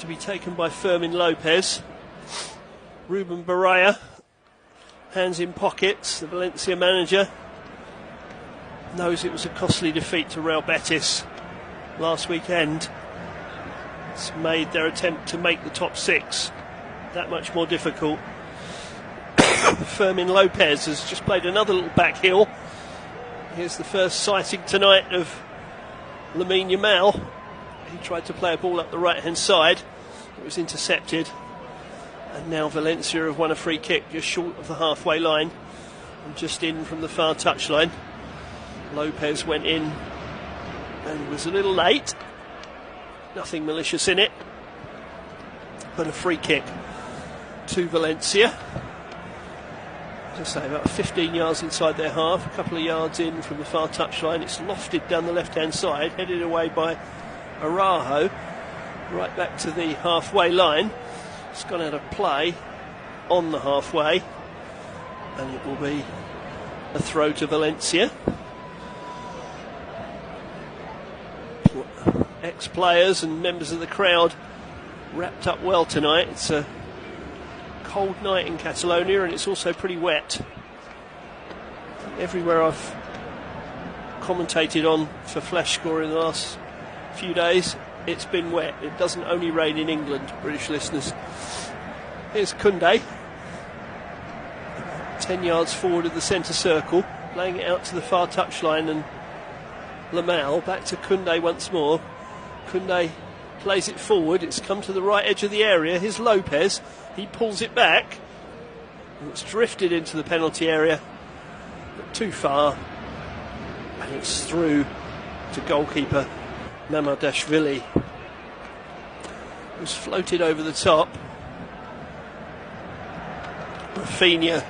to be taken by Fermin Lopez. Ruben Baraya, hands in pockets. The Valencia manager knows it was a costly defeat to Real Betis last weekend. It's made their attempt to make the top six that much more difficult. Fermin Lopez has just played another little back heel. Here's the first sighting tonight of Lamine Yamal. He tried to play a ball up the right hand side. It was intercepted. And now Valencia have won a free kick just short of the halfway line and just in from the far touchline. Lopez went in and was a little late. Nothing malicious in it, but a free kick to Valencia. As I say, about 15 yards inside their half, a couple of yards in from the far touchline. It's lofted down the left-hand side, headed away by Araujo, right back to the halfway line. It's gone out of play on the halfway, and it will be a throw to Valencia. Ex-players and members of the crowd wrapped up well tonight. It's a cold night in Catalonia, and it's also pretty wet. Everywhere I've commentated on for Flash Score in the last few days, it's been wet. It doesn't only rain in England, British listeners. Here's Koundé, 10 yards forward of the centre circle, laying it out to the far touchline, and Lamal back to Koundé once more. Koundé plays it forward. It's come to the right edge of the area. Here's Lopez. He pulls it back. And it's drifted into the penalty area, but too far. And it's through to goalkeeper Mamardashvili. It was floated over the top. Rafinha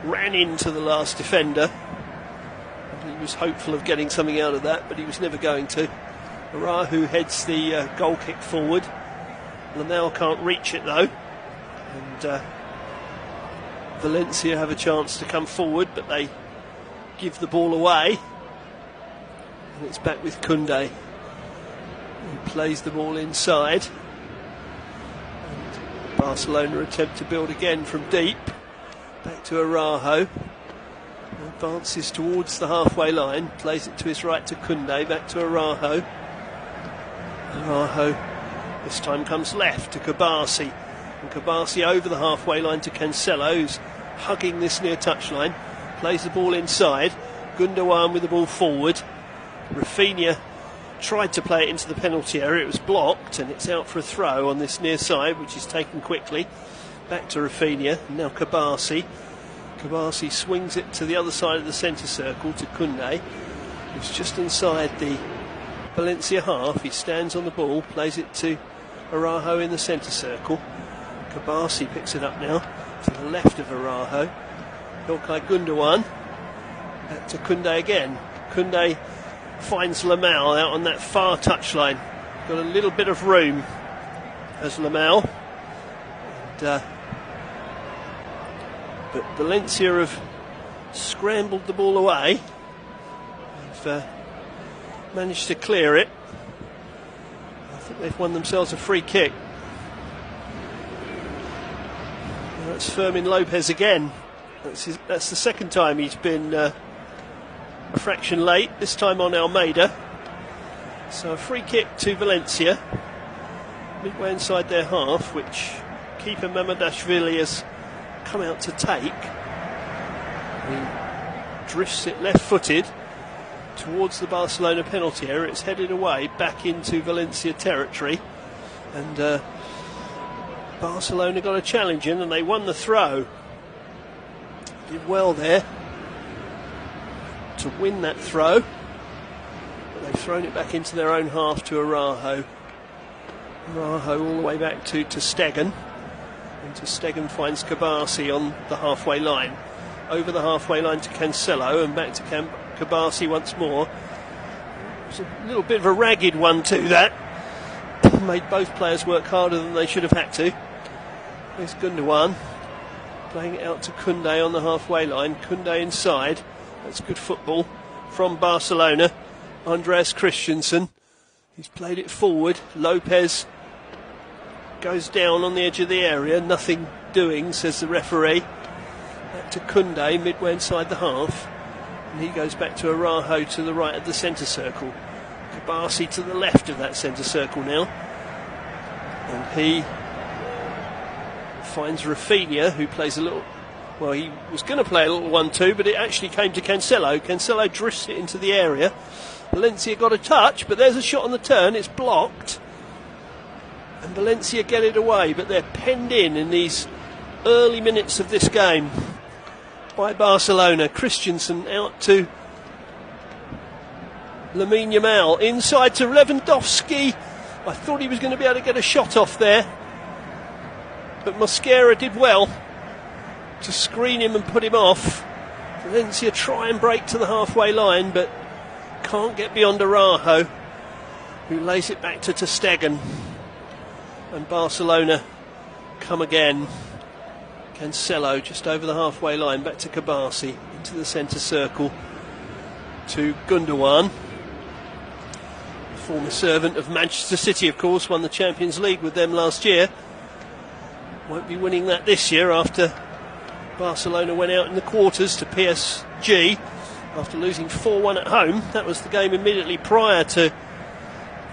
ran into the last defender. He was hopeful of getting something out of that, but he was never going to. Araujo heads the goal kick forward. Lamal can't reach it though, and Valencia have a chance to come forward, but they give the ball away, and it's back with Koundé, who plays the ball inside. And Barcelona attempt to build again from deep. Back to Araujo. Advances towards the halfway line, plays it to his right to Koundé, back to Araujo. Araujo this time comes left to Kabasi, and Kabasi over the halfway line to Cancelo, who's hugging this near touchline, plays the ball inside. Gundogan with the ball forward. Rafinha tried to play it into the penalty area, it was blocked, and it's out for a throw on this near side, which is taken quickly. Back to Rafinha, and now Kabasi. Kabasi swings it to the other side of the centre circle to Koundé, who's just inside the Valencia half. He stands on the ball, plays it to Araujo in the centre circle. Kabasi picks it up now to the left of Araujo. Ilkay Gundogan back to Koundé again. Koundé finds Lamal out on that far touchline. Got a little bit of room as Lamal. And, but Valencia have scrambled the ball away. They've managed to clear it. I think they've won themselves a free kick. And that's Fermin Lopez again. That's the second time he's been a fraction late, this time on Almeida. So a free kick to Valencia, midway inside their half, which keeper Mamardashvili has come out to take. He drifts it left-footed towards the Barcelona penalty area. It's headed away back into Valencia territory, and Barcelona got a challenge in, and they won the throw. Did well there to win that throw, but they've thrown it back into their own half to Araujo. Araujo all the way back to Stegen. And Stegen finds Kabasi on the halfway line. Over the halfway line to Cancelo, and back to Kabasi once more. It was a little bit of a ragged 1-2 that. Made both players work harder than they should have had to. There's Gundogan playing it out to Koundé on the halfway line. Koundé inside. That's good football from Barcelona. Andreas Christensen. He's played it forward. Lopez goes down on the edge of the area. Nothing doing, says the referee. Back to Koundé, midway inside the half. And he goes back to Araujo to the right of the centre circle. Kabasi to the left of that centre circle now. And he finds Rafinha, who plays a little... Well, he was going to play a little 1-2, but it actually came to Cancelo. Cancelo drifts it into the area. Valencia got a touch, but there's a shot on the turn. It's blocked. And Valencia get it away, but they're penned in these early minutes of this game by Barcelona. Christensen out to Lamine Yamal, inside to Lewandowski. I thought he was going to be able to get a shot off there, but Mosquera did well to screen him and put him off. Valencia try and break to the halfway line, but can't get beyond Araujo, who lays it back to ter Stegen. And Barcelona come again. Cancelo just over the halfway line, back to Kabasi, into the centre circle to Gundogan. Former servant of Manchester City, of course, won the Champions League with them last year. Won't be winning that this year after Barcelona went out in the quarters to PSG after losing 4-1 at home. That was the game immediately prior to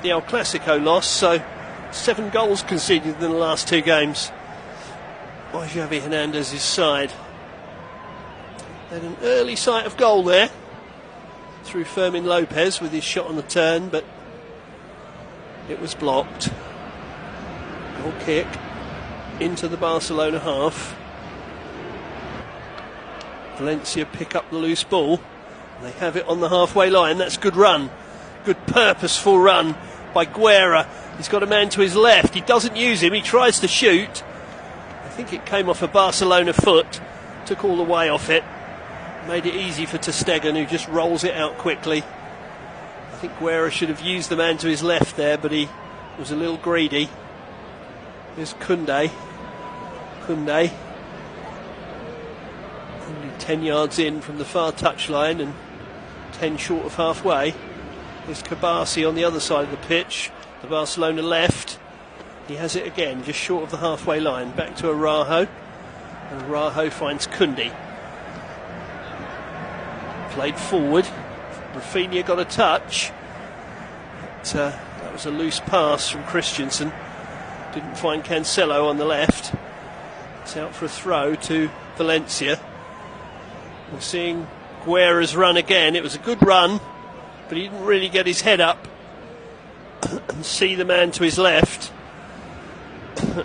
the El Clasico loss, so 7 goals conceded in the last 2 games by Xavi Hernández's side. They had an early sight of goal there through Fermin Lopez with his shot on the turn, but it was blocked. Goal kick into the Barcelona half. Valencia pick up the loose ball. They have it on the halfway line. That's good run. Good purposeful run by Guerra. He's got a man to his left. He doesn't use him. He tries to shoot. I think it came off a Barcelona foot. Took all the way off it. Made it easy for ter Stegen, who just rolls it out quickly. I think Guerra should have used the man to his left there, but he was a little greedy. Here's Koundé. Koundé. Only 10 yards in from the far touchline and 10 short of halfway. There's Kabasi on the other side of the pitch. The Barcelona left. He has it again, just short of the halfway line. Back to Araujo. And Araujo finds Koundé. Played forward. Rafinha got a touch. But, that was a loose pass from Christensen. Didn't find Cancelo on the left. It's out for a throw to Valencia. We're seeing Guerra's run again. It was a good run, but he didn't really get his head up and see the man to his left.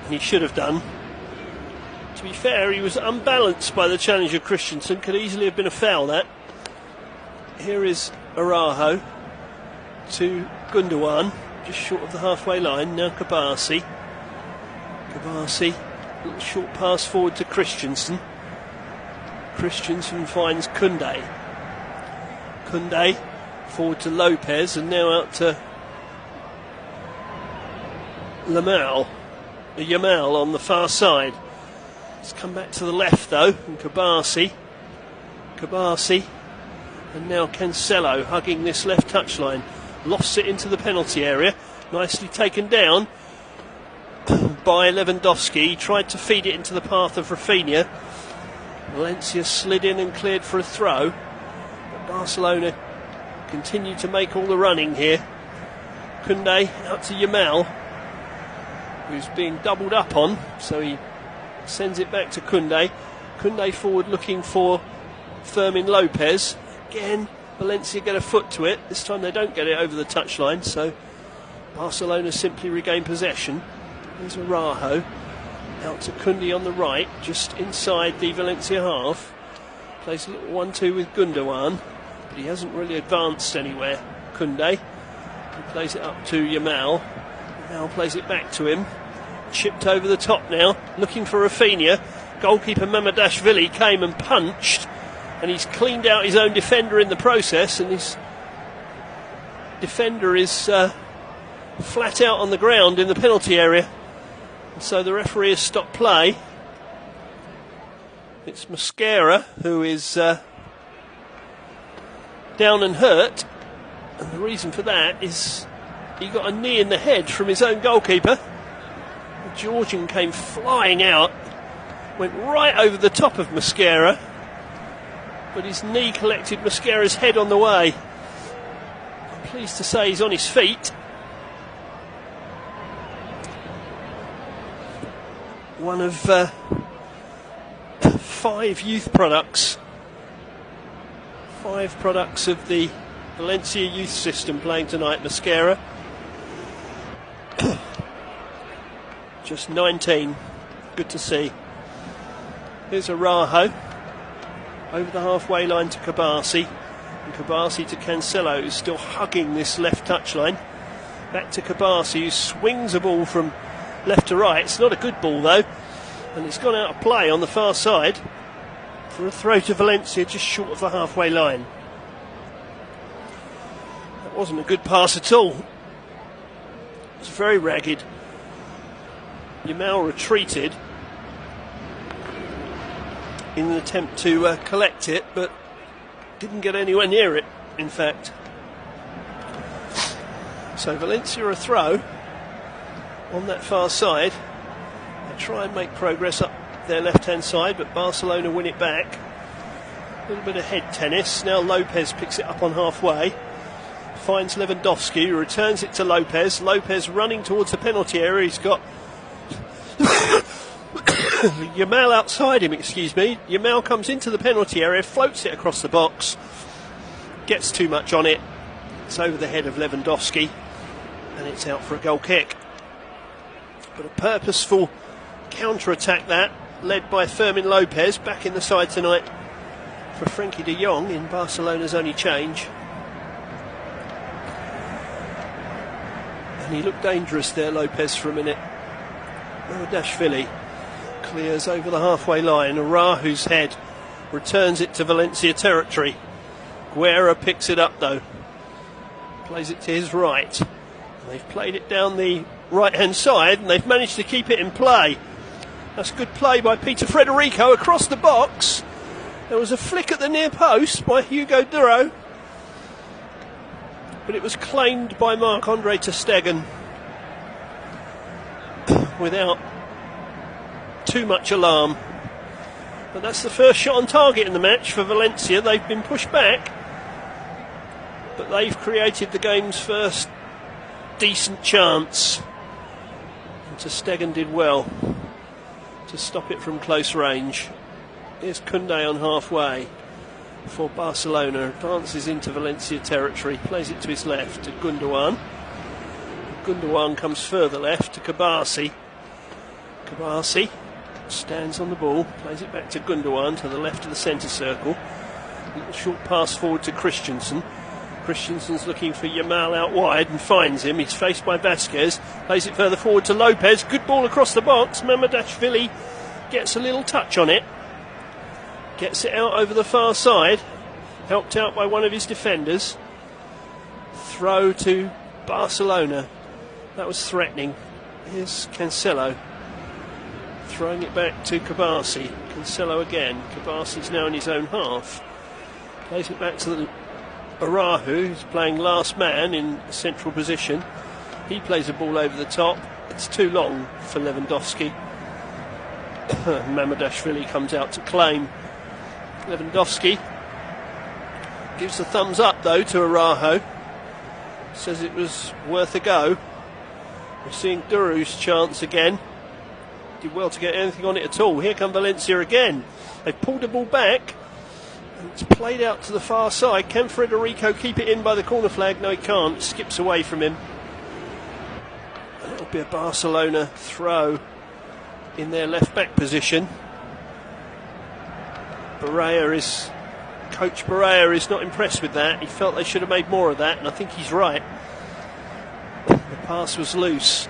He should have done. To be fair, he was unbalanced by the challenge of Christensen. Could easily have been a foul, that. Here is Araujo to Gundogan, just short of the halfway line. Now Kabasi. Kabasi, a little short pass forward to Christensen. Christensen finds Koundé. Koundé forward to Lopez, and now out to Yamal on the far side. It's come back to the left though, and Kabasi, and now Cancelo hugging this left touchline. Lost it into the penalty area. Nicely taken down by Lewandowski. He tried to feed it into the path of Rafinha. Valencia slid in and cleared for a throw. But Barcelona continue to make all the running here. Koundé out to Yamal, who's being doubled up on, so he sends it back to Koundé. Koundé forward looking for Fermin Lopez. Again, Valencia get a foot to it. This time they don't get it over the touchline, so Barcelona simply regain possession. There's Araujo out to Koundé on the right, just inside the Valencia half. Plays a little 1-2 with Gundogan, but he hasn't really advanced anywhere. Koundé, he plays it up to Yamal. Yamal plays it back to him. Chipped over the top now, looking for Rafinha. Goalkeeper Mamadashvili came and punched, and he's cleaned out his own defender in the process, and his defender is flat out on the ground in the penalty area. And so the referee has stopped play. It's Mosquera who is down and hurt, and the reason for that is he got a knee in the head from his own goalkeeper. Georgian came flying out, went right over the top of Mosquera, but his knee collected Mosquera's head on the way. I'm pleased to say he's on his feet. One of 5 youth products. 5 products of the Valencia youth system playing tonight. Mosquera, just 19. Good to see. Here's Araujo over the halfway line to Kabasi, and Kabasi to Cancelo, who's still hugging this left touchline. Back to Kabasi, who swings a ball from left to right. It's not a good ball though, and it's gone out of play on the far side for a throw to Valencia just short of the halfway line. That wasn't a good pass at all. It was very ragged. Yamal retreated in an attempt to collect it, but didn't get anywhere near it, in fact. So Valencia a throw on that far side. They try and make progress up their left-hand side, but Barcelona win it back. A little bit of head tennis. Now Lopez picks it up on halfway. Finds Lewandowski, who returns it to Lopez. Lopez running towards the penalty area. He's got Yamal outside him, Yamal comes into the penalty area, floats it across the box, gets too much on it. It's over the head of Lewandowski, and it's out for a goal kick. But a purposeful counter-attack that, led by Fermin Lopez, back in the side tonight for Frenkie de Jong in Barcelona's only change. And he looked dangerous there, Lopez, for a minute. Mamardashvili clears over the halfway line. Araujo's head returns it to Valencia territory. Guerra picks it up though, plays it to his right. They've played it down the right hand side and they've managed to keep it in play. That's good play by Peter Federico across the box. There was a flick at the near post by Hugo Duro, but it was claimed by Marc-Andre ter Stegen without too much alarm. But that's the first shot on target in the match for Valencia. They've been pushed back, but they've created the game's first decent chance, and ter Stegen did well to stop it from close range. Here's Koundé on halfway for Barcelona, advances into Valencia territory, plays it to his left to Gundogan. Gundogan comes further left to Kabasi. Kabasi stands on the ball, plays it back to Gundogan to the left of the centre circle. A little short pass forward to Christensen. Christensen's looking for Yamal out wide and finds him. He's faced by Vasquez, plays it further forward to Lopez. Good ball across the box. Mamardashvili gets a little touch on it, gets it out over the far side, helped out by one of his defenders. Throw to Barcelona. That was threatening. Here's Cancelo, throwing it back to Kabasi. Cancelo again. Kabasi's now in his own half. Plays it back to the Araujo, who's playing last man in central position. He plays a ball over the top. It's too long for Lewandowski. Mamardashvili comes out to claim. Lewandowski gives the thumbs up though to Araujo. Says it was worth a go. We're seeing Duru's chance again. Did well to get anything on it at all. Here come Valencia again. They've pulled the ball back, and it's played out to the far side. Can Federico keep it in by the corner flag? No, he can't. It skips away from him. And it'll be a Barcelona throw in their left back position. Coach Barea is not impressed with that. He felt they should have made more of that, and I think he's right. The pass was loose.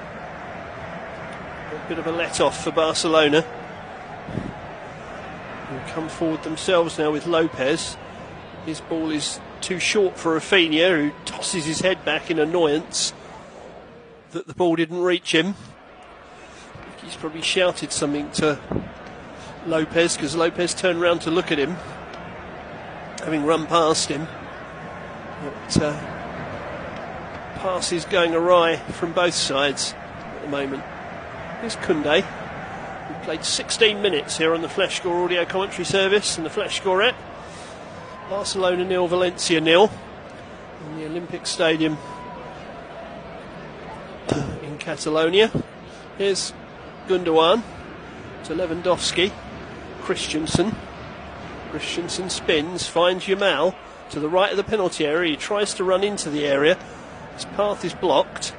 A bit of a let-off for Barcelona, who come forward themselves now with Lopez. His ball is too short for Rafinha, who tosses his head back in annoyance that the ball didn't reach him. He's probably shouted something to Lopez, because Lopez turned round to look at him, having run past him. But passes going awry from both sides at the moment. Here's Koundé. We played 16 minutes here on the Flash Score audio commentary service and the Flash Score app. Barcelona 0, Valencia 0 in the Olympic Stadium in Catalonia. Here's Gundogan to Lewandowski. Christensen spins, finds Yamal to the right of the penalty area. He tries to run into the area. His path is blocked,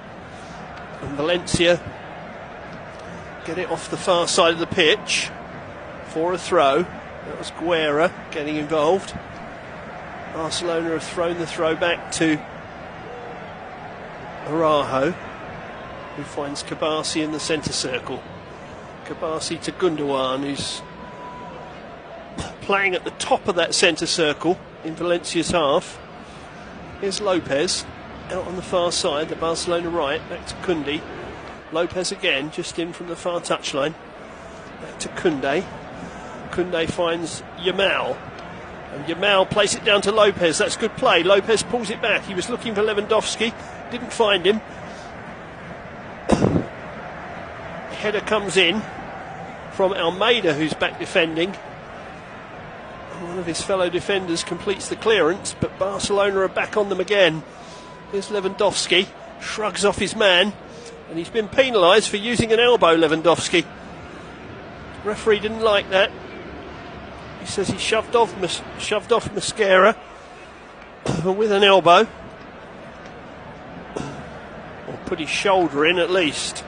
and Valencia get it off the far side of the pitch for a throw. That was Guerra getting involved. Barcelona have thrown the throw back to Araujo, who finds Kabasi in the centre circle. Kabasi to Gundogan, who's playing at the top of that centre circle in Valencia's half. Here's Lopez out on the far side, the Barcelona right, back to Koundé. Lopez again, just in from the far touchline. Back to Koundé. Koundé finds Yamal. And Yamal plays it down to Lopez. That's good play. Lopez pulls it back. He was looking for Lewandowski. Didn't find him. Header comes in from Almeida, who's back defending. One of his fellow defenders completes the clearance, but Barcelona are back on them again. Here's Lewandowski, shrugs off his man, and he's been penalised for using an elbow, Lewandowski. The referee didn't like that. He says he shoved off Mosquera with an elbow, or put his shoulder in at least.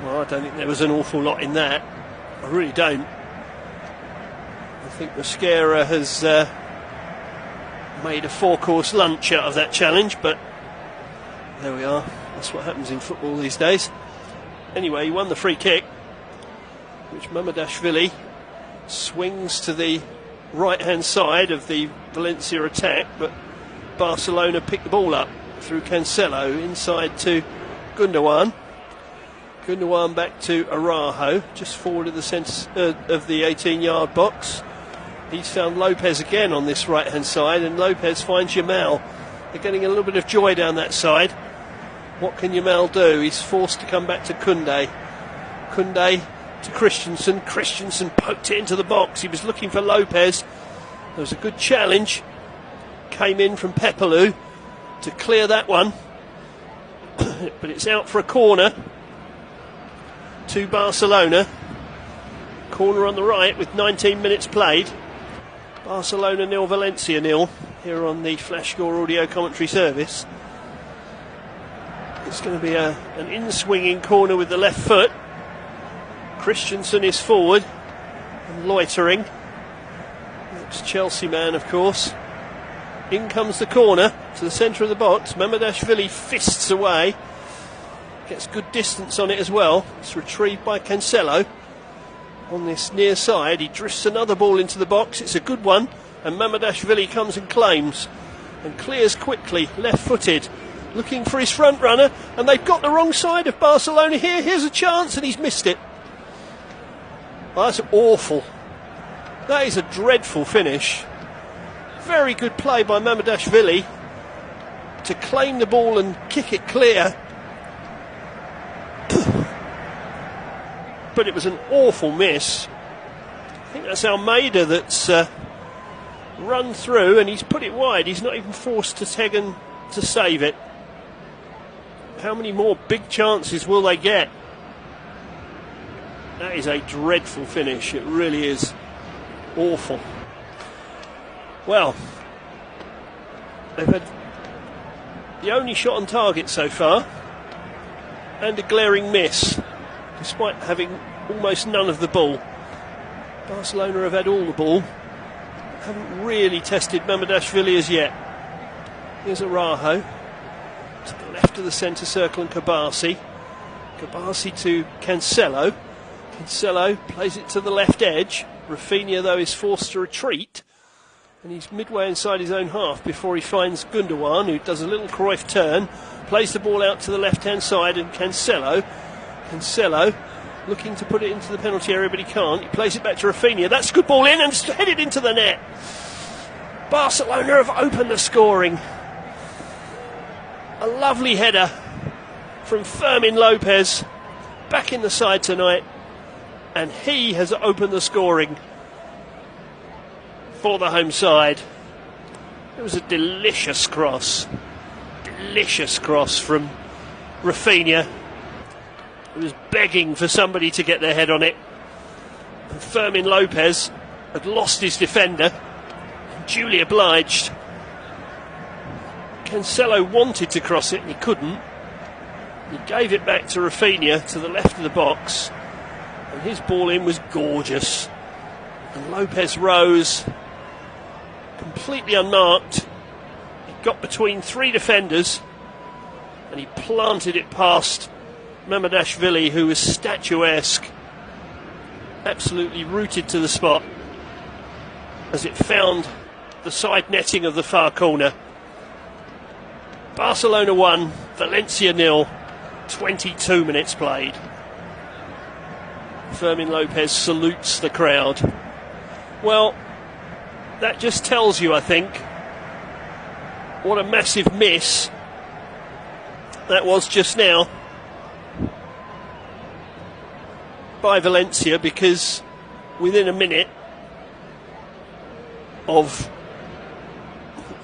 Well, I don't think there was an awful lot in that. I really don't. I think Mosquera has made a 4-course lunch out of that challenge, but there we are. That's what happens in football these days. Anyway, he won the free kick, which Mamardashvili swings to the right-hand side of the Valencia attack, but Barcelona pick the ball up through Cancelo inside to Gundogan. Gundogan back to Araujo, just forward of the centre of the 18-yard box. He's found Lopez again on this right-hand side, and Lopez finds Yamal. They're getting a little bit of joy down that side. What can Yamal do? He's forced to come back to Koundé. Koundé to Christensen. Christensen poked it into the box. He was looking for Lopez. There was a good challenge. Came in from Pepelu to clear that one. But it's out for a corner to Barcelona. Corner on the right with 19 minutes played. Barcelona 0, Valencia 0 here on the Flash Score audio commentary service. It's going to be an in-swinging corner with the left foot. Christensen is forward and loitering. That's Chelsea man, of course. In comes the corner to the centre of the box. Mamardashvili fists away. Gets good distance on it as well. It's retrieved by Cancelo. On this near side, he drifts another ball into the box. It's a good one, and Mamardashvili comes and claims and clears quickly, left-footed, looking for his front runner, and they've got the wrong side of Barcelona here. Here's a chance, and he's missed it. Oh, that's awful. That is a dreadful finish. Very good play by Mamardashvili to claim the ball and kick it clear. But it was an awful miss. I think that's Almeida that's run through, and he's put it wide. He's not even forced to Tegen to save it. How many more big chances will they get? That is a dreadful finish. It really is awful. Well, they've had the only shot on target so far and a glaring miss, despite having almost none of the ball. Barcelona have had all the ball, haven't really tested Mamardashvili as yet. Here's Araujo to the left of the centre circle, and Kabasi to Cancelo. Cancelo plays it to the left edge. Rafinha, though, is forced to retreat, and he's midway inside his own half before he finds Gundogan, who does a little Cruyff turn, plays the ball out to the left-hand side, and Cancelo looking to put it into the penalty area, but he can't. He plays it back to Rafinha. That's a good ball in, and it's headed into the net. Barcelona have opened the scoring. A lovely header from Fermin Lopez, back in the side tonight, and he has opened the scoring for the home side. It was a delicious cross from Rafinha. He was begging for somebody to get their head on it. And Fermin Lopez had lost his defender, duly obliged. Cancelo wanted to cross it and he couldn't. He gave it back to Rafinha to the left of the box, and his ball in was gorgeous. And Lopez rose completely unmarked. He got between three defenders and he planted it past Mamardashvili, who was statuesque, absolutely rooted to the spot as it found the side netting of the far corner. Barcelona 1, Valencia 0, 22 minutes played. Fermin Lopez salutes the crowd. Well, that just tells you, I think, what a massive miss that was just now by Valencia, because within a minute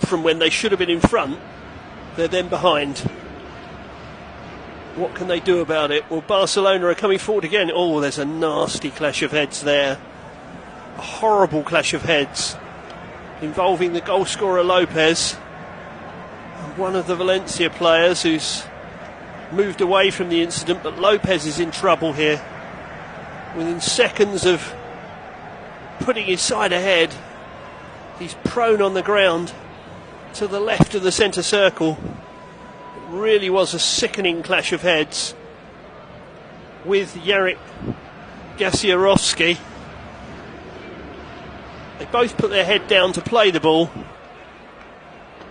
from when they should have been in front, they're then behind. What can they do about it? Well, Barcelona are coming forward again. Oh, there's a nasty clash of heads there. A horrible clash of heads involving the goal scorer Lopez and one of the Valencia players who's moved away from the incident, but Lopez is in trouble here. Within seconds of putting his side ahead, he's prone on the ground to the left of the centre circle. It really was a sickening clash of heads with Jarek Gasiorowski. They both put their head down to play the ball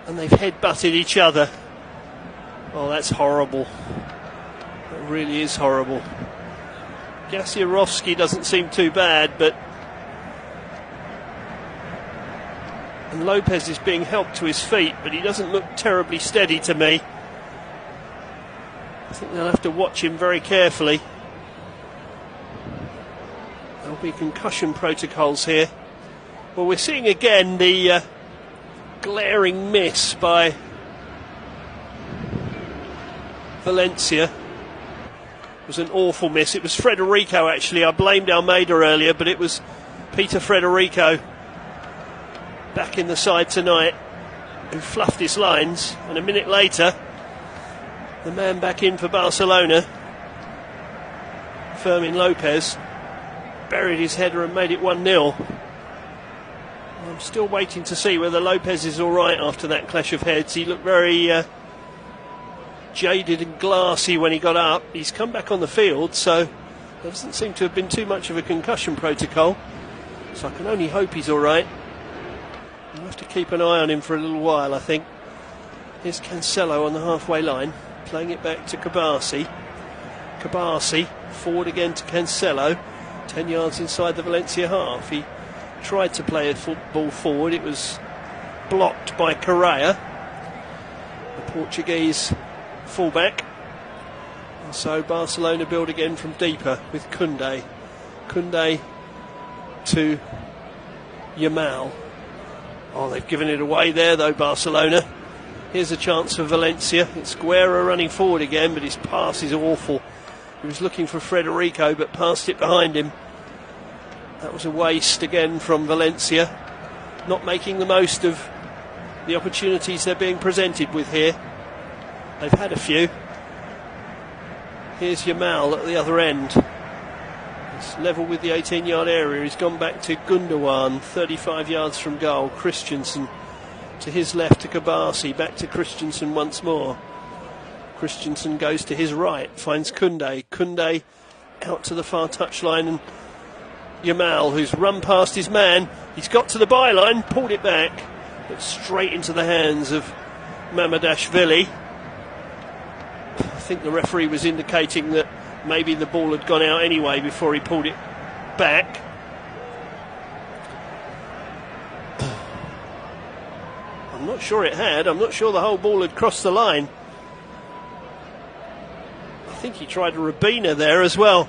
and they've head-butted each other. Oh, that's horrible. That really is horrible. Gasiorowski doesn't seem too bad, and Lopez is being helped to his feet, but he doesn't look terribly steady to me. I think they'll have to watch him very carefully. There'll be concussion protocols here. Well, we're seeing again the glaring miss by Valencia. It was an awful miss. It was Federico, actually. I blamed Almeida earlier, but it was Peter Federico, back in the side tonight, who fluffed his lines. And a minute later, the man back in for Barcelona, Fermin Lopez, buried his header and made it 1-0. I'm still waiting to see whether Lopez is all right after that clash of heads. He looked very jaded and glassy when he got up. He's come back on the field, so there doesn't seem to have been too much of a concussion protocol. So I can only hope he's all right. We'll have to keep an eye on him for a little while, I think. Here's Cancelo on the halfway line, playing it back to Kabasi. Kabasi, forward again to Cancelo, 10 yards inside the Valencia half. He tried to play a football forward. It was blocked by Correa, the Portuguese fullback. And so Barcelona build again from deeper with Koundé. Koundé to Yamal. Oh, they've given it away there though, Barcelona. Here's a chance for Valencia. It's Guerra running forward again, but his pass is awful. He was looking for Federico, but passed it behind him. That was a waste again from Valencia, not making the most of the opportunities they're being presented with here. They've had a few. Here's Yamal at the other end. It's level with the 18-yard area. He's gone back to Gundogan, 35 yards from goal. Christensen to his left to Kabasi, back to Christensen once more. Christensen goes to his right, finds Koundé. Koundé out to the far touchline, and Yamal, who's run past his man, he's got to the byline, pulled it back, but straight into the hands of Mamardashvili. I think the referee was indicating that maybe the ball had gone out anyway before he pulled it back. I'm not sure it had. I'm not sure the whole ball had crossed the line. I think he tried a Rabina there as well.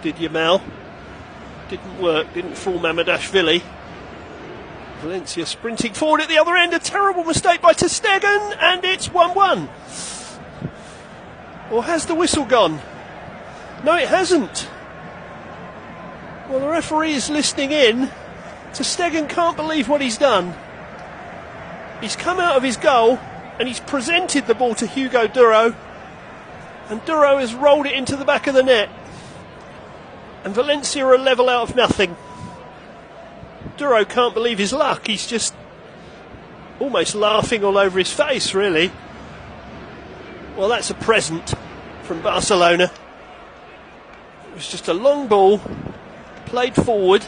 Did Yamal. Didn't work, didn't fool Mamadashvili. Valencia sprinting forward at the other end. A terrible mistake by ter Stegen, and it's 1-1. Or has the whistle gone? No, it hasn't. Well, the referee is listening in. Ter Stegen can't believe what he's done. He's come out of his goal and he's presented the ball to Hugo Duro, and Duro has rolled it into the back of the net. And Valencia are level out of nothing. Duro can't believe his luck. He's just almost laughing all over his face, really. Well, that's a present from Barcelona. It was just a long ball played forward.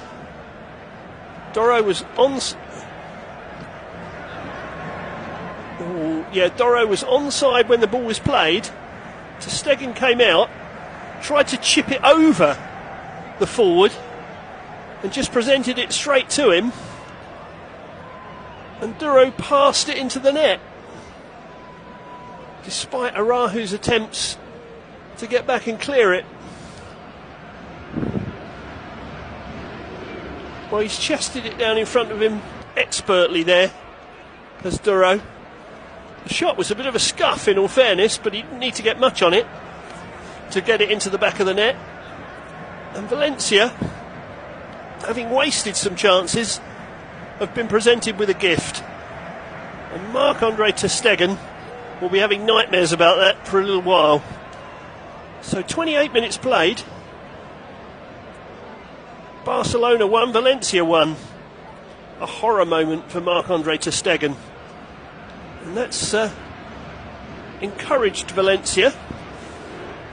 Duro was Duro was onside when the ball was played. ter Stegen came out, tried to chip it over the forward, and just presented it straight to him. And Duro passed it into the net, despite Arahu's attempts to get back and clear it. Well, he's chested it down in front of him expertly there, as Duro. The shot was a bit of a scuff, in all fairness, but he didn't need to get much on it to get it into the back of the net. And Valencia, having wasted some chances, have been presented with a gift. And Marc-Andre ter Stegen will be having nightmares about that for a little while. So 28 minutes played. Barcelona 1, Valencia 1. A horror moment for Marc-Andre ter Stegen. And that's encouraged Valencia,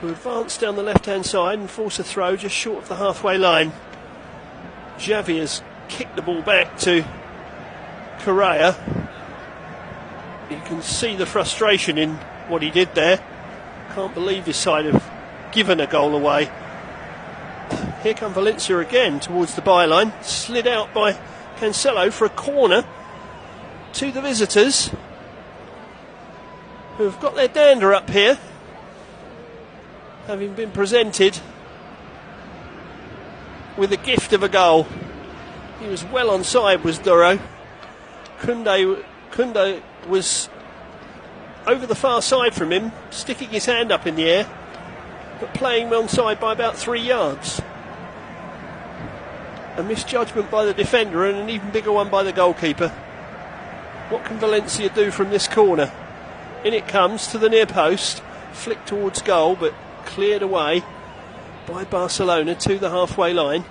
who advance down the left-hand side and force a throw just short of the halfway line. Xavi has kicked the ball back to Correa. You can see the frustration in what he did there. Can't believe his side have given a goal away. Here come Valencia again towards the byline. Slid out by Cancelo for a corner to the visitors, who have got their dander up here, having been presented with a gift of a goal. He was well onside, was Duro. Kunde was over the far side from him, sticking his hand up in the air, but playing onside by about 3 yards. A misjudgment by the defender and an even bigger one by the goalkeeper. What can Valencia do from this corner? In it comes to the near post, flicked towards goal, but cleared away by Barcelona to the halfway line.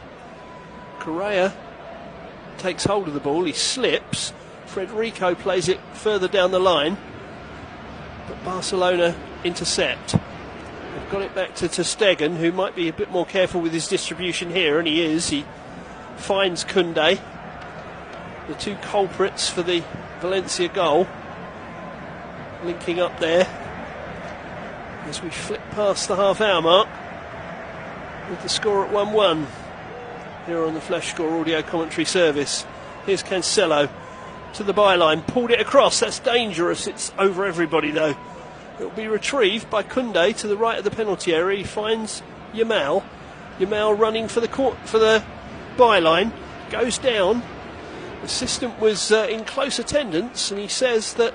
Correa takes hold of the ball, he slips. Federico plays it further down the line, but Barcelona intercept. They've got it back to ter Stegen, who might be a bit more careful with his distribution here, and he is. He finds Kunde, the two culprits for the Valencia goal, linking up there as we flick past the half-hour mark with the score at 1-1 here on the Flash Score audio commentary service. Here's Cancelo to the byline, pulled it across. That's dangerous. It's over everybody though. It'll be retrieved by Kunde to the right of the penalty area. He finds Yamal. Yamal running for the byline, goes down. The assistant was in close attendance, and he says that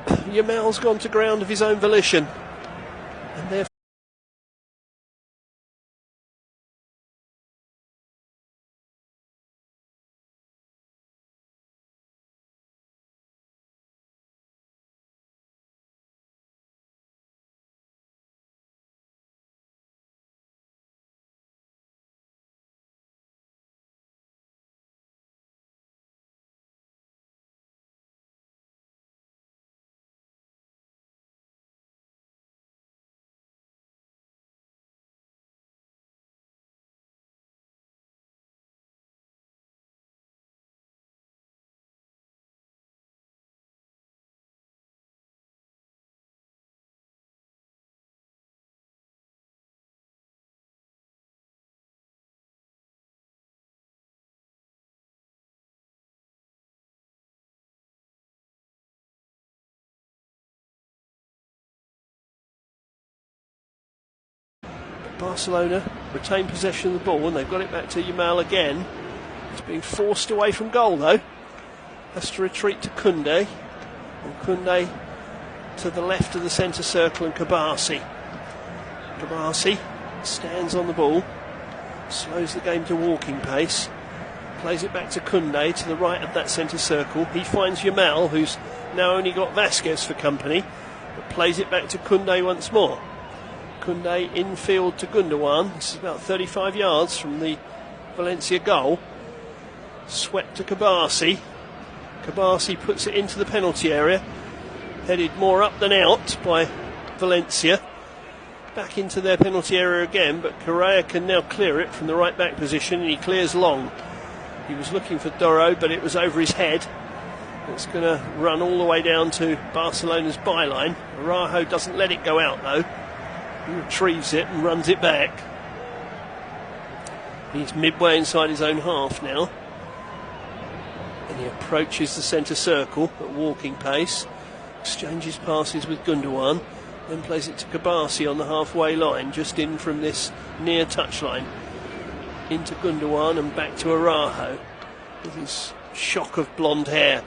Yamal's gone to ground of his own volition, and therefore Barcelona retain possession of the ball, and they've got it back to Yamal again. It's being forced away from goal though. Has to retreat to Koundé. And Koundé to the left of the centre circle, and Kabasi. Kabasi stands on the ball, slows the game to walking pace, plays it back to Koundé to the right of that centre circle. He finds Yamal, who's now only got Vasquez for company, but plays it back to Koundé once more. Koundé infield to Gundogan. This is about 35 yards from the Valencia goal. Swept to Kabasi. Kabasi puts it into the penalty area, headed more up than out by Valencia. Back into their penalty area again, but Correa can now clear it from the right back position, and he clears long. He was looking for Doro, but it was over his head. It's going to run all the way down to Barcelona's byline. Araujo doesn't let it go out though. He retrieves it and runs it back. He's midway inside his own half now. And he approaches the centre circle at walking pace. Exchanges passes with Gundogan. Then plays it to Kabasi on the halfway line, just in from this near touchline. Into Gundogan and back to Araujo with his shock of blonde hair.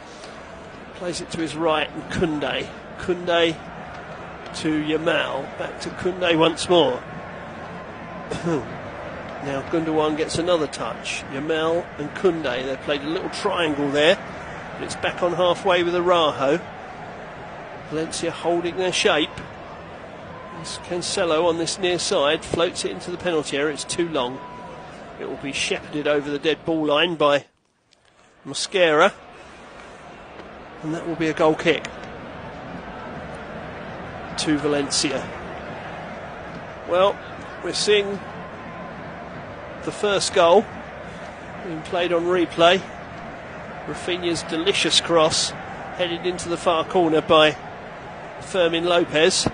Plays it to his right, and Koundé. Koundé to Yamal, back to Koundé once more. Now Gundogan gets another touch. Yamal and Koundé, they played a little triangle there, but it's back on halfway with Araujo. Valencia holding their shape. It's Cancelo on this near side, floats it into the penalty area. It's too long. It will be shepherded over the dead ball line by Mosquera, and that will be a goal kick to Valencia. Well, we're seeing the first goal being played on replay. Rafinha's delicious cross headed into the far corner by Fermin Lopez.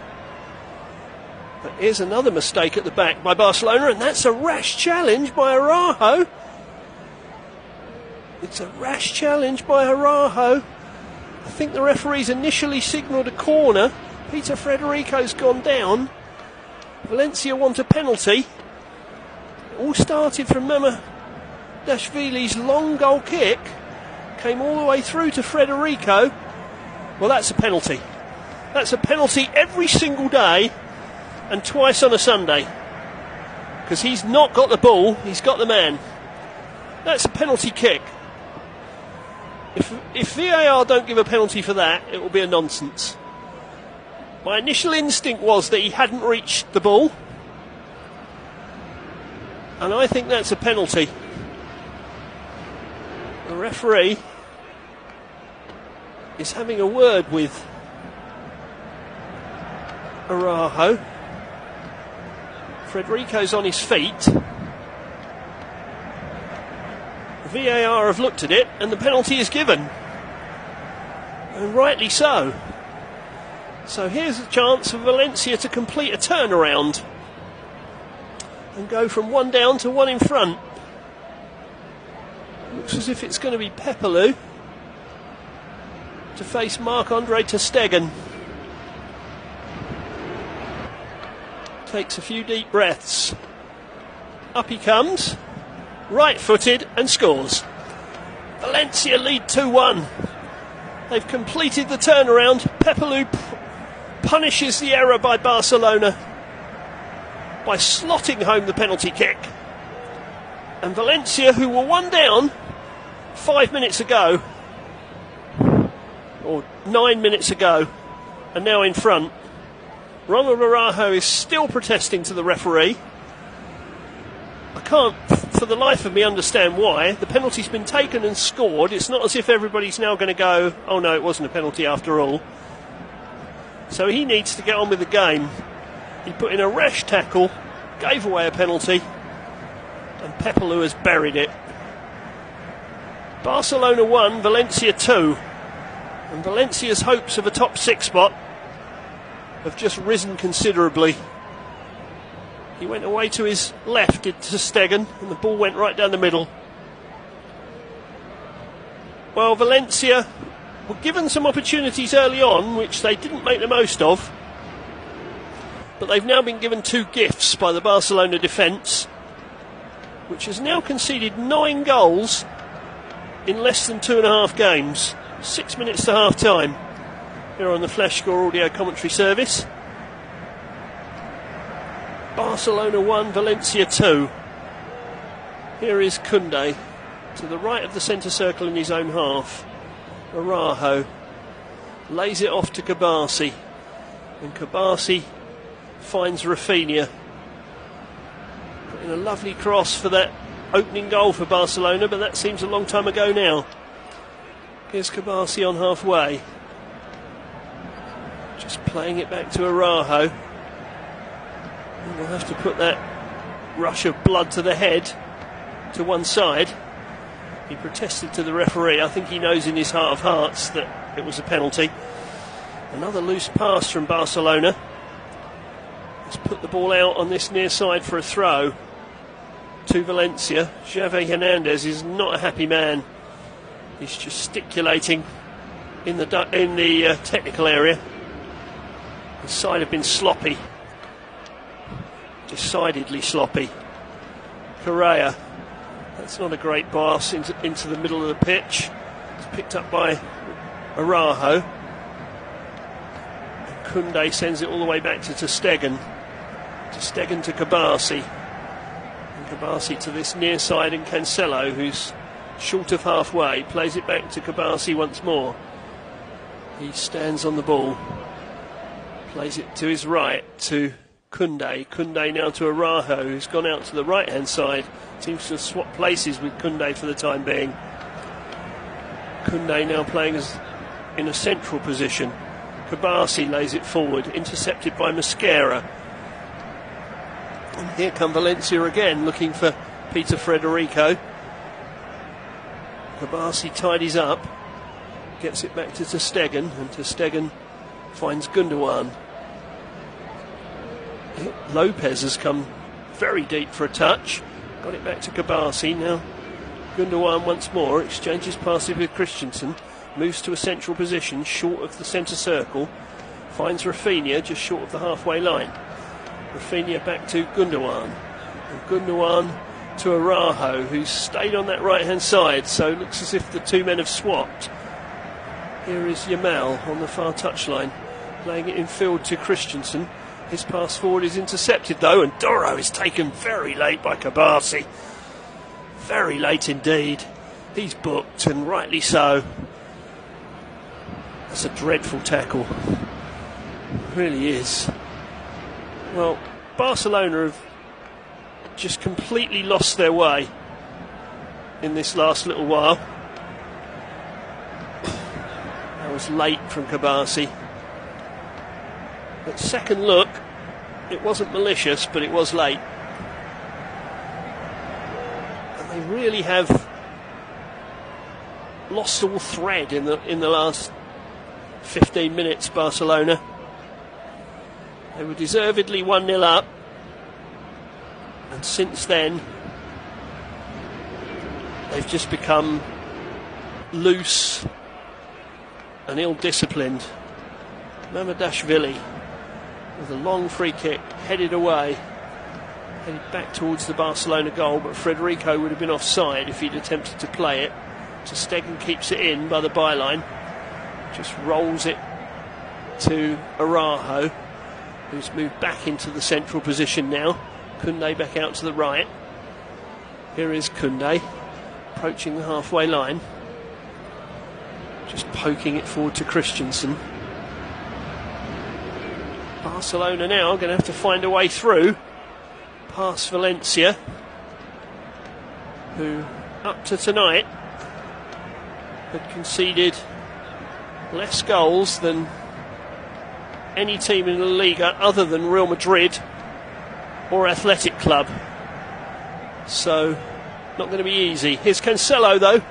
But here's another mistake at the back by Barcelona, and that's a rash challenge by Araujo. It's a rash challenge by Araujo. I think the referees initially signalled a corner. Peter Frederico's gone down. Valencia want a penalty. It all started from Mamardashvili's long goal kick. Came all the way through to Frederico. Well, that's a penalty. That's a penalty every single day and twice on a Sunday. Because he's not got the ball, he's got the man. That's a penalty kick. If VAR don't give a penalty for that, it will be a nonsense. My initial instinct was that he hadn't reached the ball, and I think that's a penalty. The referee is having a word with Araujo. Frederico's on his feet. VAR have looked at it, and the penalty is given, and rightly so. So here's a chance for Valencia to complete a turnaround and go from one down to one in front. Looks as if it's going to be Pepelu to face Marc-Andre ter Stegen. Takes a few deep breaths. Up he comes, right-footed, and scores. Valencia lead 2-1. They've completed the turnaround. Pepelu punishes the error by Barcelona by slotting home the penalty kick. And Valencia, who were one down 5 minutes ago, or 9 minutes ago, are now in front. Ronald Araujo is still protesting to the referee. I can't for the life of me understand why. The penalty's been taken and scored. It's not as if everybody's now going to go, oh no, it wasn't a penalty after all. So he needs to get on with the game. He put in a rash tackle, gave away a penalty, and Pepelu has buried it. Barcelona 1, Valencia 2. And Valencia's hopes of a top 6 spot have just risen considerably. He went away to his left to Stegen, and the ball went right down the middle. Well, Valencia were given some opportunities early on, which they didn't make the most of. But they've now been given two gifts by the Barcelona defence, which has now conceded 9 goals in less than 2.5 games. 6 minutes to half time here on the Flash Score audio commentary service. Barcelona 1, Valencia 2. Here is Koundé to the right of the centre circle in his own half. Araujo lays it off to Kabasi, and Kabasi finds Rafinha. Putting a lovely cross for that opening goal for Barcelona, but that seems a long time ago now. Here's Kabasi on halfway, just playing it back to Araujo. And we'll have to put that rush of blood to the head to one side. He protested to the referee. I think he knows in his heart of hearts that it was a penalty. Another loose pass from Barcelona. Let's put the ball out on this near side for a throw to Valencia. Xavi Hernández is not a happy man. He's gesticulating in the technical area. The side have been sloppy, decidedly sloppy. Correa, that's not a great pass into the middle of the pitch. It's picked up by Araujo. Koundé sends it all the way back to Ter Stegen. Ter Stegen to Kabasi. And Kabasi to this near side, and Cancelo, who's short of halfway, plays it back to Kabasi once more. He stands on the ball. Plays it to his right to Koundé. Koundé now to Araujo, who's gone out to the right hand side. Seems to have swapped places with Koundé for the time being. Koundé now playing in a central position. Kabasi lays it forward, intercepted by Mosquera. And here come Valencia again, looking for Peter Federico. Kabasi tidies up, gets it back to Ter Stegen, and Ter Stegen finds Gundogan. Lopez has come very deep for a touch, got it back to Kabasi. Now Gundogan once more exchanges passes with Christensen, moves to a central position short of the centre circle, finds Rafinha just short of the halfway line. Rafinha back to Gundogan, and Gundogan to Araujo, who's stayed on that right hand side, so it looks as if the two men have swapped. Here is Yamal on the far touchline, playing it in field to Christensen. His pass forward is intercepted though, and Doro is taken very late by Kabasi. Very late indeed. He's booked, and rightly so. That's a dreadful tackle. It really is. Well, Barcelona have just completely lost their way in this last little while. That was late from Kabasi. At second look, it wasn't malicious, but it was late. And they really have lost all thread in the last 15 minutes, Barcelona. They were deservedly 1-0 up, and since then they've just become loose and ill-disciplined. Mamardashvili with a long free kick, headed away, headed back towards the Barcelona goal, but Federico would have been offside if he'd attempted to play it. Ter Stegen keeps it in by the byline, just rolls it to Araujo, who's moved back into the central position now. Koundé back out to the right. Here is Koundé approaching the halfway line, just poking it forward to Christensen. Barcelona now going to have to find a way through past Valencia, who up to tonight had conceded less goals than any team in La Liga other than Real Madrid or Athletic Club. So not going to be easy. Here's Cancelo though,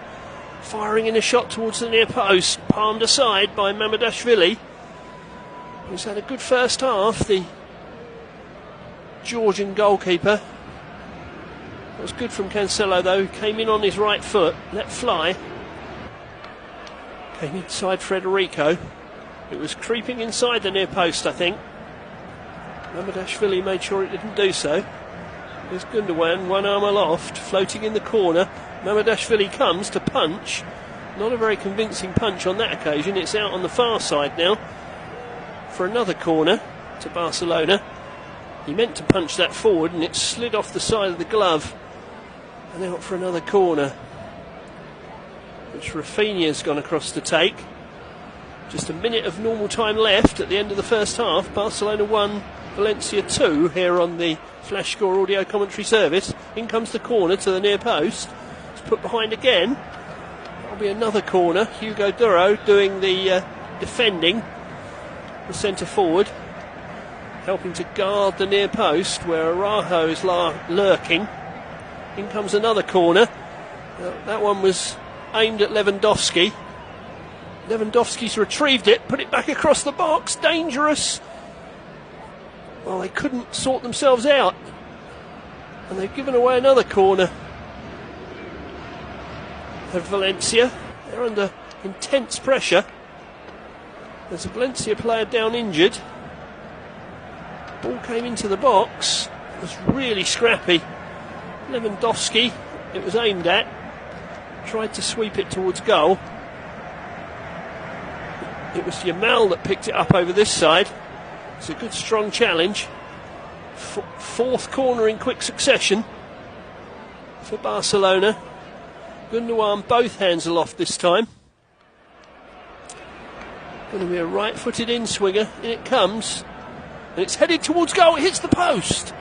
firing in a shot towards the near post, palmed aside by Mamardashvili, who's had a good first half, the Georgian goalkeeper. It was good from Cancelo though, came in on his right foot, let fly. Came inside Federico. It was creeping inside the near post, I think. Mamardashvili made sure it didn't do so. There's Gundogan, one arm aloft, floating in the corner. Mamardashvili comes to punch. Not a very convincing punch on that occasion. It's out on the far side now for another corner to Barcelona. He meant to punch that forward and it slid off the side of the glove. And out for another corner, which Rafinha's gone across to take. Just a minute of normal time left at the end of the first half. Barcelona 1, Valencia 2 here on the Flash Score audio commentary service. In comes the corner to the near post. It's put behind again. That'll be another corner. Hugo Duro doing the defending, the centre forward, helping to guard the near post where Araujo is lurking. In comes another corner. That one was aimed at Lewandowski. Lewandowski's retrieved it, put it back across the box. Dangerous. Well, they couldn't sort themselves out, and they've given away another corner. Of Valencia, they're under intense pressure. There's a Valencia player down injured. Ball came into the box. It was really scrappy. Lewandowski, it was aimed at, tried to sweep it towards goal. It was Yamal that picked it up over this side. It's a good strong challenge. Fourth corner in quick succession for Barcelona. Gundogan both hands aloft this time. Going to be a right-footed in-swinger. In it comes. And it's headed towards goal. It hits the post.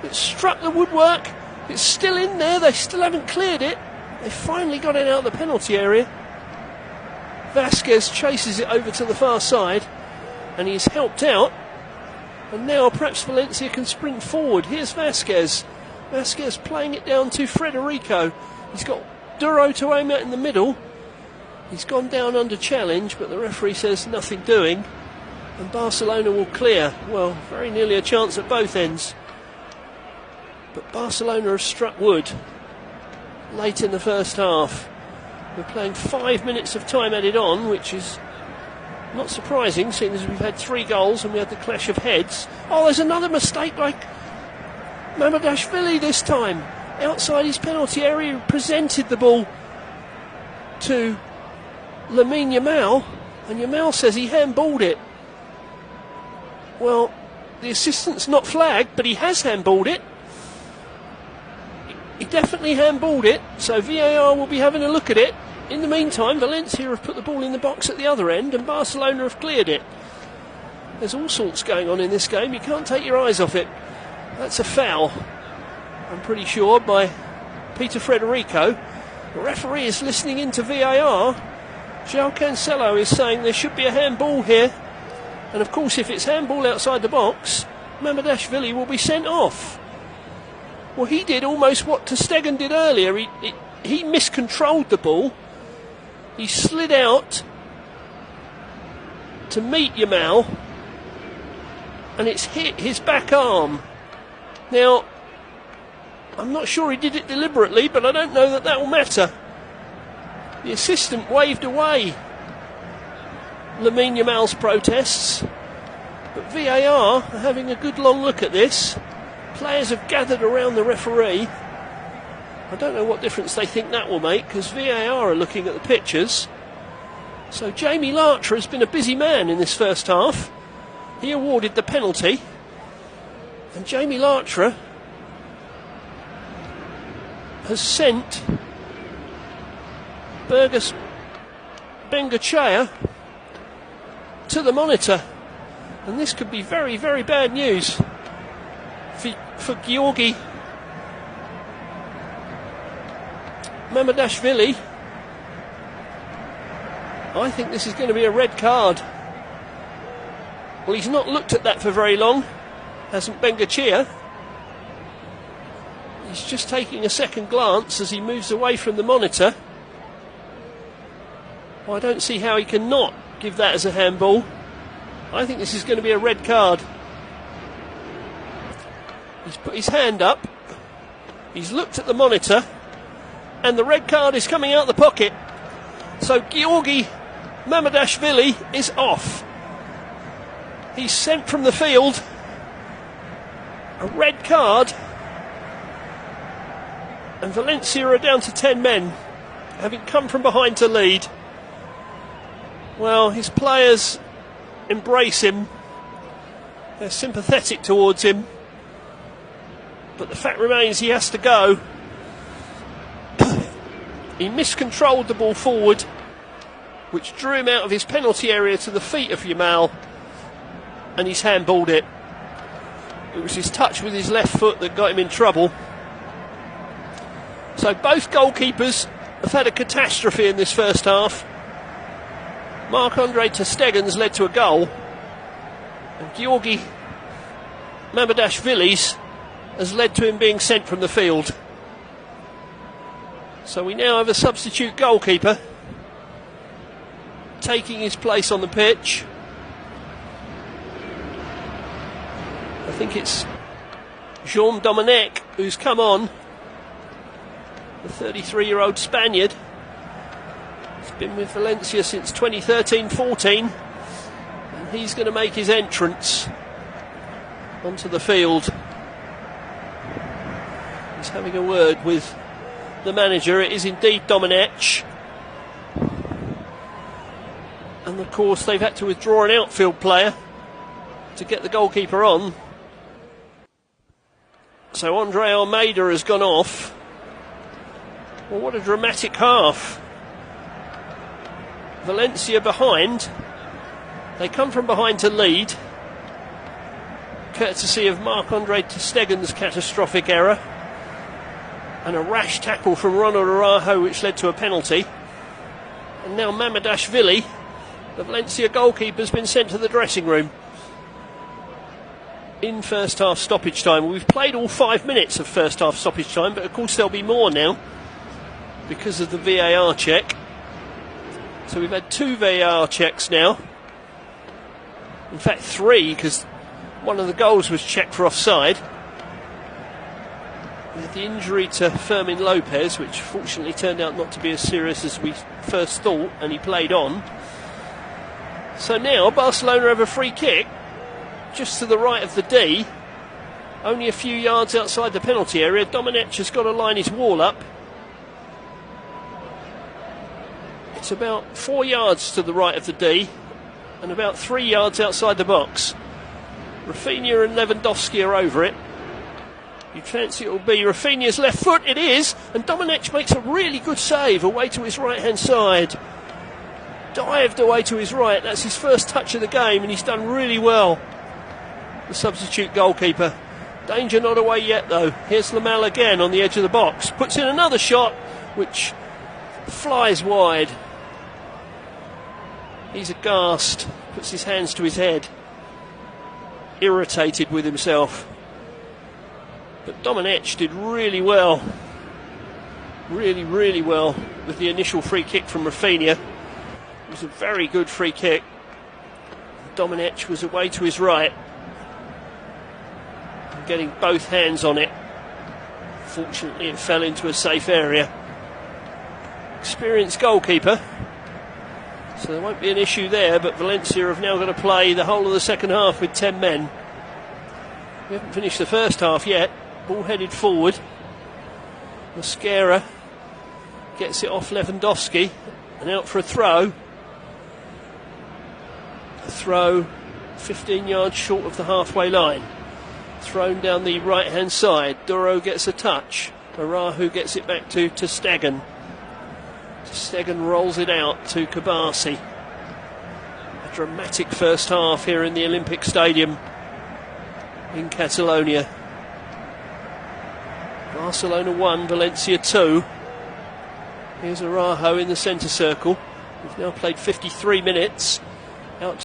It struck the woodwork. It's still in there. They still haven't cleared it. They finally got it out of the penalty area. Vasquez chases it over to the far side, and he's helped out. And now perhaps Valencia can sprint forward. Here's Vasquez. Vasquez playing it down to Federico. He's got Duro to aim at in the middle. He's gone down under challenge, but the referee says nothing doing. And Barcelona will clear. Well, very nearly a chance at both ends. But Barcelona have struck wood late in the first half. We're playing 5 minutes of time added on, which is not surprising, seeing as we've had 3 goals and we had the clash of heads. Oh, there's another mistake like Mamardashvili this time. Outside his penalty area, he presented the ball to Lamine Yamal, and Yamal says he handballed it. Well, the assistant's not flagged, but he has handballed it. He definitely handballed it, so VAR will be having a look at it. In the meantime, Valencia have put the ball in the box at the other end, and Barcelona have cleared it. There's all sorts going on in this game. You can't take your eyes off it. That's a foul, I'm pretty sure, by Peter Federico. The referee is listening into VAR. João Cancelo is saying there should be a handball here. And of course, if it's handball outside the box, Mamardashvili will be sent off. Well, he did almost what ter Stegen did earlier. He miscontrolled the ball. He slid out to meet Yamal, and it's hit his back arm. Now, I'm not sure he did it deliberately, but I don't know that that will matter. The assistant waved away Lamine Yamal's protests, but VAR are having a good long look at this. Players have gathered around the referee. I don't know what difference they think that will make, because VAR are looking at the pictures. So Jamie Larcher has been a busy man in this first half. He awarded the penalty, and Jamie Larcher has sent Burgos Bengochea to the monitor, and this could be very, very bad news for Georgi Mamardashvili. I think this is going to be a red card. Well, he's not looked at that for very long, hasn't Bengochea? He's just taking a second glance as he moves away from the monitor. Well, I don't see how he can not give that as a handball. I think this is going to be a red card. He's put his hand up, he's looked at the monitor, and the red card is coming out the pocket. So Georgi Mamardashvili is off. He's sent from the field A red card. And Valencia are down to 10 men, having come from behind to lead. Well, his players embrace him. They're sympathetic towards him. But the fact remains he has to go. He miscontrolled the ball forward, which drew him out of his penalty area to the feet of Yamal, and he's handballed it. It was his touch with his left foot that got him in trouble. So both goalkeepers have had a catastrophe in this first half. Marc-Andre ter Stegen's led to a goal, and Georgi Mamardashvili's has led to him being sent from the field. So we now have a substitute goalkeeper taking his place on the pitch. I think it's Jean Domenech who's come on, the 33-year-old Spaniard. He's been with Valencia since 2013-14, and he's going to make his entrance onto the field. He's having a word with the manager. It is indeed Domenech, and of course they've had to withdraw an outfield player to get the goalkeeper on. So Andre Almeida has gone off. Well, what a dramatic half. Valencia behind. They come from behind to lead, courtesy of Marc-Andre ter Stegen's catastrophic error and a rash tackle from Ronald Araujo, which led to a penalty. And now Mamardashvili, the Valencia goalkeeper, has been sent to the dressing room in first half stoppage time. We've played all 5 minutes of first half stoppage time, but of course there'll be more now because of the VAR check. So we've had 2 VAR checks now. In fact 3, because one of the goals was checked for offside. We had the injury to Fermin Lopez, which fortunately turned out not to be as serious as we first thought, and he played on. So now Barcelona have a free kick just to the right of the D, only a few yards outside the penalty area. Domenech has got to line his wall up. It's about 4 yards to the right of the D and about 3 yards outside the box. Rafinha and Lewandowski are over it. You fancy it will be Rafinha's left foot. It is, and Domenech makes a really good save away to his right hand side. Dived away to his right. That's his first touch of the game, and he's done really well, the substitute goalkeeper. Danger not away yet though. Here's Lamal again on the edge of the box, puts in another shot which flies wide. He's aghast, puts his hands to his head, irritated with himself. But Domenech did really well, really well with the initial free kick from Rafinha. It was a very good free kick. Domenech was away to his right, getting both hands on it. Fortunately it fell into a safe area. Experienced goalkeeper, so there won't be an issue there, but Valencia have now got to play the whole of the second half with 10 men. We haven't finished the first half yet. Ball headed forward. Mosquera gets it off Lewandowski and out for a throw. A throw 15 yards short of the halfway line. Thrown down the right hand side. Duro gets a touch. Araujo gets it back to ter Stegen. Ter Stegen rolls it out to Kabasi. A dramatic first half here in the Olympic Stadium in Catalonia. Barcelona 1, Valencia 2. Here's Araujo in the centre circle. We've now played 53 minutes.